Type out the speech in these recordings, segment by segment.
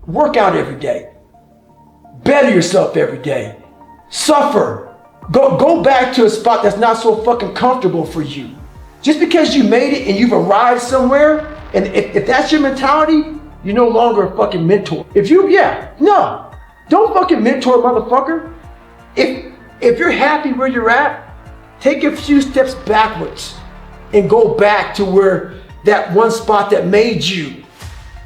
Work out every day. Better yourself every day. Suffer. Go back to a spot that's not so fucking comfortable for you. Just because you made it and you've arrived somewhere, and if that's your mentality, you're no longer a fucking mentor. Don't fucking mentor, motherfucker. If you're happy where you're at, take a few steps backwards and go back to where that one spot that made you.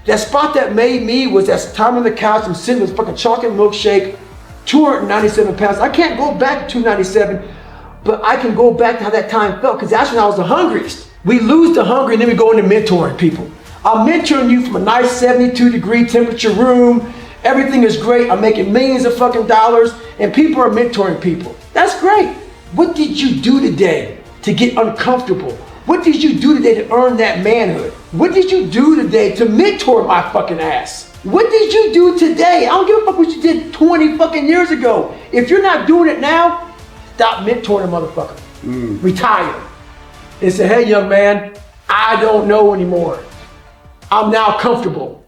That spot that made me was that time on the couch, I'm sitting with fucking chocolate milkshake, 297 pounds. I can't go back to 297, but I can go back to how that time felt, because that's when I was the hungriest. We lose the hunger and then we go into mentoring people. I'm mentoring you from a nice 72-degree temperature room. Everything is great. I'm making millions of fucking dollars and people are mentoring people. That's great. What did you do today to get uncomfortable? What did you do today to earn that manhood? What did you do today to mentor my fucking ass? What did you do today? I don't give a fuck what you did 20 fucking years ago. If you're not doing it now, stop mentoring a motherfucker. Retire. And say, hey young man, I don't know anymore. I'm now comfortable.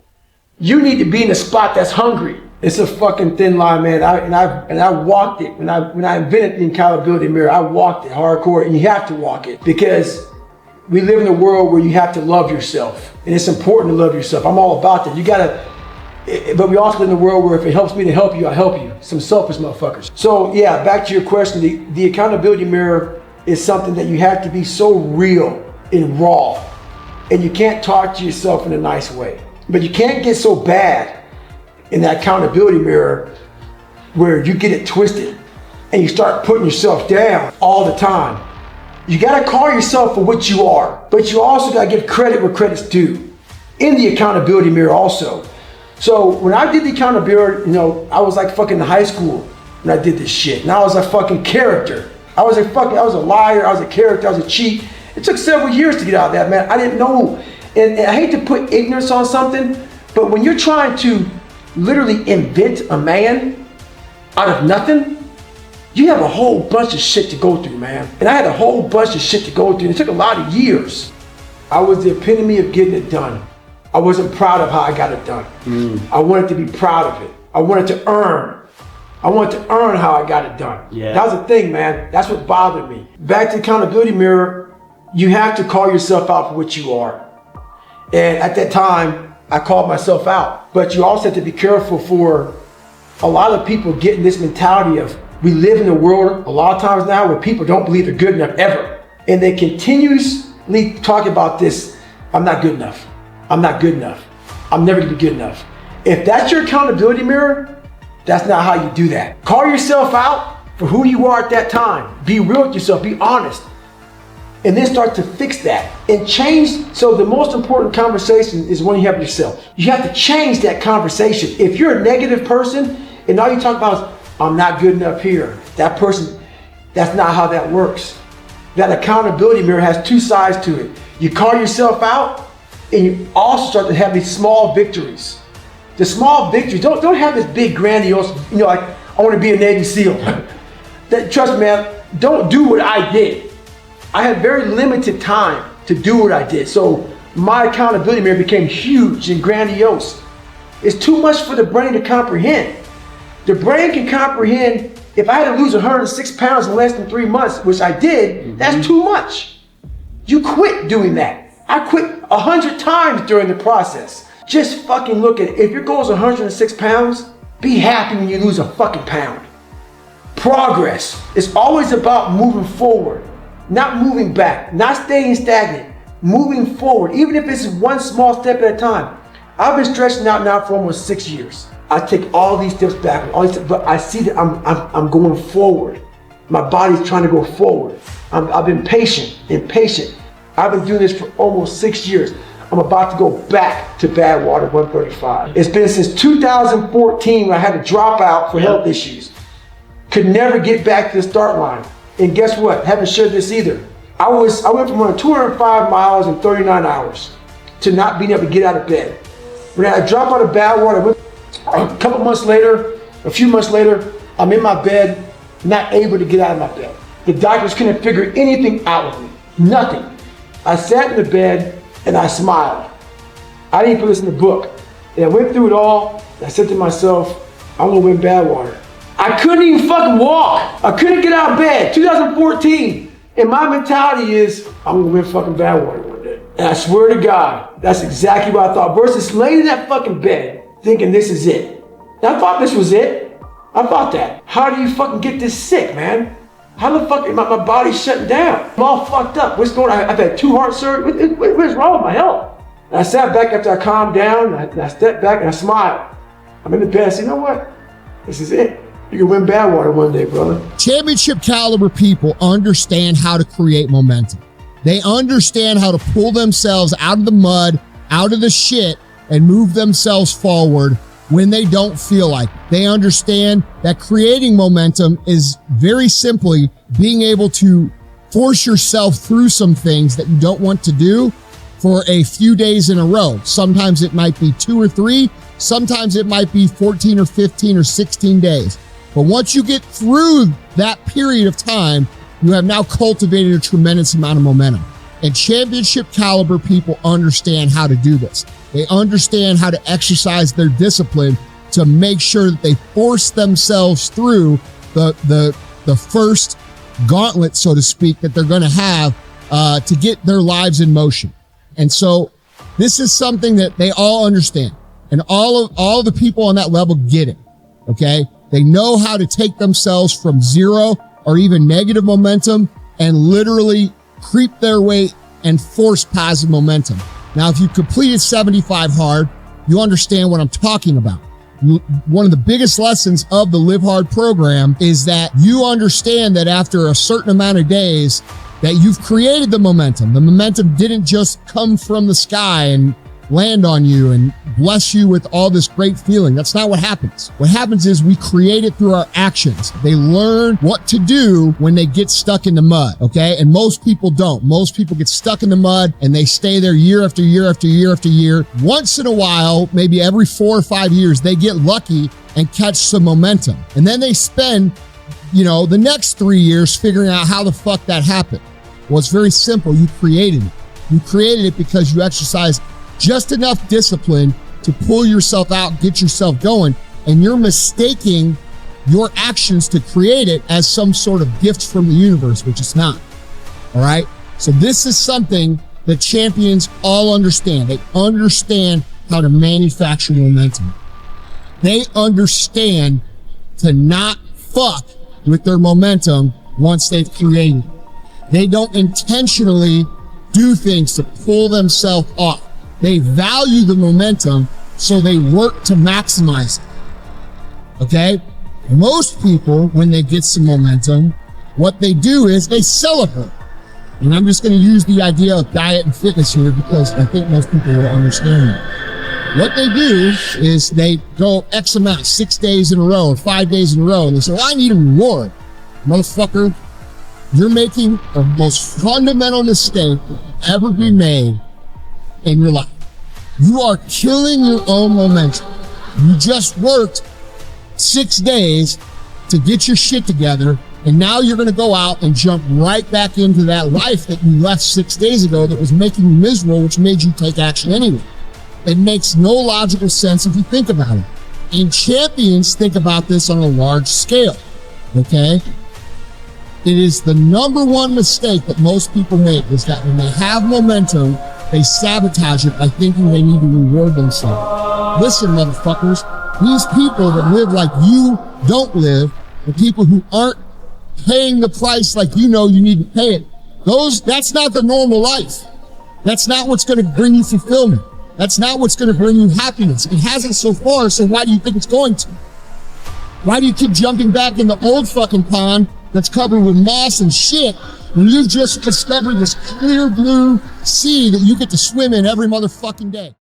You need to be in a spot that's hungry. It's a fucking thin line, man. I walked it. When I invented the accountability mirror, I walked it hardcore, and you have to walk it because we live in a world where you have to love yourself, and it's important to love yourself. I'm all about that. You gotta, but we also live in a world where if it helps me to help you, I help you. Some selfish motherfuckers. So yeah, back to your question, the accountability mirror is something that you have to be so real and raw, and you can't talk to yourself in a nice way. But you can't get so bad in that accountability mirror where you get it twisted and you start putting yourself down all the time. You gotta call yourself for what you are, but you also gotta give credit where credit's due in the accountability mirror also. So when I did the accountability, I was like fucking in high school when I did this shit. And I was a fucking character. I was a liar, I was a character, I was a cheat. It took several years to get out of that, man. I didn't know. And I hate to put ignorance on something, but when you're trying to literally invent a man out of nothing, you have a whole bunch of shit to go through, man. And I had a whole bunch of shit to go through. It took a lot of years. I was the epitome of getting it done. I wasn't proud of how I got it done. I wanted to be proud of it. I wanted to earn. I wanted to earn how I got it done. Yeah. That was the thing, man. That's what bothered me. Back to the accountability mirror, you have to call yourself out for what you are. And at that time, I called myself out. But you also have to be careful for a lot of people getting this mentality of, we live in a world a lot of times now where people don't believe they're good enough ever. And they continuously talk about this, I'm not good enough. I'm not good enough. I'm never gonna be good enough. If that's your accountability mirror, that's not how you do that. Call yourself out for who you are at that time. Be real with yourself, be honest. And then start to fix that and change. So the most important conversation is when you have yourself. You have to change that conversation. If you're a negative person and all you talk about is, I'm not good enough here, that person, that's not how that works. That accountability mirror has two sides to it. You call yourself out and you also start to have these small victories. The small victories, don't have this big grandiose, like, I want to be a Navy SEAL. Trust me, man, don't do what I did. I had very limited time to do what I did. So my accountability mirror became huge and grandiose. It's too much for the brain to comprehend. The brain can comprehend, if I had to lose 106 pounds in less than 3 months, which I did, that's too much. You quit doing that. I quit 100 times during the process. Just fucking look at it. If your goal is 106 pounds, be happy when you lose a fucking pound. Progress. It's always about moving forward. Not moving back, not staying stagnant, moving forward, even if it's one small step at a time. I've been stretching out now for almost 6 years. I take all these steps back, but I see that I'm going forward. My body's trying to go forward. I've been patient. I've been doing this for almost 6 years. I'm about to go back to Badwater 135. It's been since 2014 when I had to drop out for health issues. Could never get back to the start line. And guess what? Haven't shared this either. I went from running 205 miles in 39 hours to not being able to get out of bed. When I dropped out of Badwater, a few months later, I'm in my bed, not able to get out of my bed. The doctors couldn't figure anything out with me. Nothing. I sat in the bed and I smiled. I didn't put this in the book. And I went through it all, and I said to myself, I'm gonna win Badwater. I couldn't even fucking walk. I couldn't get out of bed, 2014. And my mentality is, I'm gonna win fucking Badwater one day. And I swear to God, that's exactly what I thought. Versus laying in that fucking bed, thinking this is it. And I thought this was it. I thought that. How do you fucking get this sick, man? How the fuck, my body's shutting down? I'm all fucked up. What's going on? I've had 2 heart surgeries. What's wrong with my health? And I sat back after I calmed down, and I stepped back and I smiled. I'm in the bed, I said, you know what? This is it. You can win Badwater one day, brother. Championship caliber people understand how to create momentum. They understand how to pull themselves out of the mud, out of the shit, and move themselves forward when they don't feel like it. They understand that creating momentum is very simply being able to force yourself through some things that you don't want to do for a few days in a row. Sometimes it might be 2 or 3. Sometimes it might be 14 or 15 or 16 days. But once you get through that period of time, you have now cultivated a tremendous amount of momentum. And championship caliber people understand how to do this. They understand how to exercise their discipline to make sure that they force themselves through the first gauntlet, so to speak, that they're going to have to get their lives in motion. And so this is something that they all understand. And all the people on that level get it. Okay. They know how to take themselves from 0 or even negative momentum and literally creep their way and force positive momentum. Now, if you completed 75 hard, you understand what I'm talking about. One of the biggest lessons of the Live Hard program is that you understand that after a certain amount of days that you've created the momentum. The momentum didn't just come from the sky and land on you and bless you with all this great feeling. That's not what happens. What happens is we create it through our actions. They learn what to do when they get stuck in the mud, okay? And most people don't. Most people get stuck in the mud and they stay there year after year after year after year. Once in a while, maybe every 4 or 5 years, they get lucky and catch some momentum. And then they spend, the next 3 years figuring out how the fuck that happened. Well, it's very simple. You created it. You created it because you exercised just enough discipline to pull yourself out, get yourself going, and you're mistaking your actions to create it as some sort of gift from the universe, which it's not. All right. So this is something that champions all understand. They understand how to manufacture momentum. They understand to not fuck with their momentum once they've created it. They don't intentionally do things to pull themselves off. They value the momentum, so they work to maximize it. Okay? Most people, when they get some momentum, what they do is they celebrate. And I'm just going to use the idea of diet and fitness here because I think most people will understand that. What they do is they go X amount, 6 days in a row, or 5 days in a row, and they say, well, I need a reward. Motherfucker, you're making the most fundamental mistake ever be made in your life. You are killing your own momentum. You just worked 6 days to get your shit together, and now you're going to go out and jump right back into that life that you left 6 days ago that was making you miserable, which made you take action anyway. It makes no logical sense if you think about it. And champions think about this on a large scale, okay? It is the number one mistake that most people make is that when they have momentum, they sabotage it by thinking they need to reward themselves. Listen, motherfuckers, these people that live like you don't live, the people who aren't paying the price like you need to pay it, that's not the normal life. That's not what's going to bring you fulfillment. That's not what's going to bring you happiness. It hasn't so far, so why do you think it's going to? Why do you keep jumping back in the old fucking pond that's covered with moss and shit when you've just discovered this clear blue sea that you get to swim in every motherfucking day?